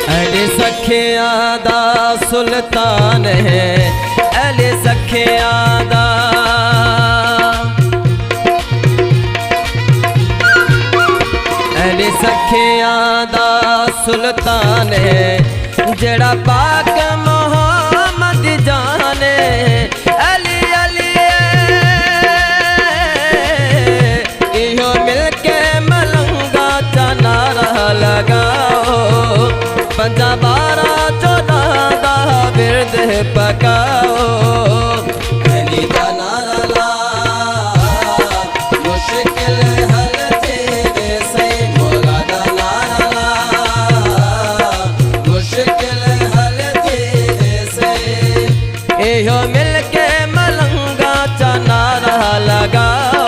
अली सखिया दा सुल्तान है, अली सखिया दा। अली सखिया दा सुल्तान है, जड़ा पाक मोहम्मद जाने। अली अली इहो मिलके मलंगा चा नारा लगाओ, 5 12 14 दा बिरद पकाओ। अली दा नारा ला मुश्किल हल तेरे से, मौला दा नारा ला मुश्किल हल तेरे से। इहो मिलके मलंगा चा नारा लगाओ।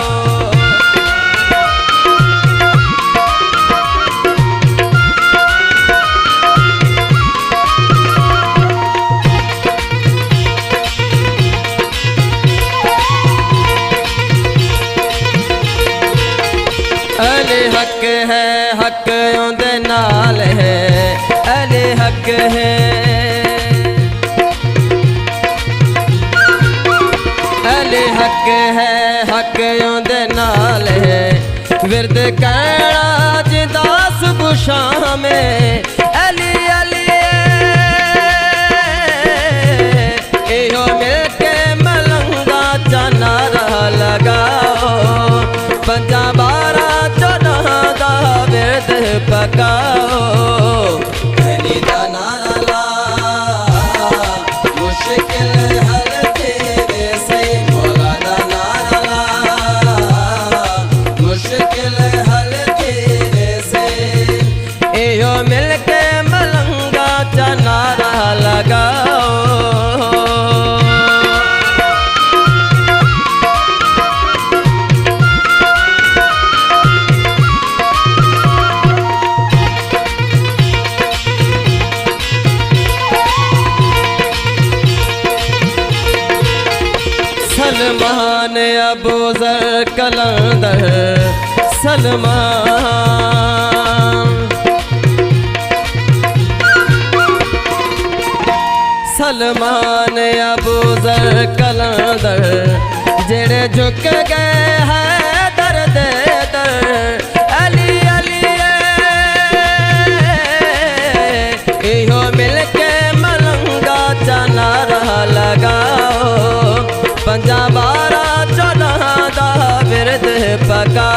अली हक है, हक उंदे नाल है, अली हक है। अली हक है, हक उंदे नाल है, विरद कहना जिदा सुबह शाम। अली अली इहो मिलके मलंगा चा नारा लगाओ, 5 12 14 दा बिरद पकाओ। अली दा नारा ला मुश्किल हल तेरे से, मौला दा नारा ला मुश्किल हल तेरे से। इहो मिलके मलंगा चा नारा लगाओ। सलमान अबू ज़र कलंदर, सलमान। सलमान अबू ज़र कलंदर, जेड़े झुक गए हैं दर्द दर। अली अली इहो मिलके मलंगा चा नारा लगाओ, 5 12 14 दा बिरद पका।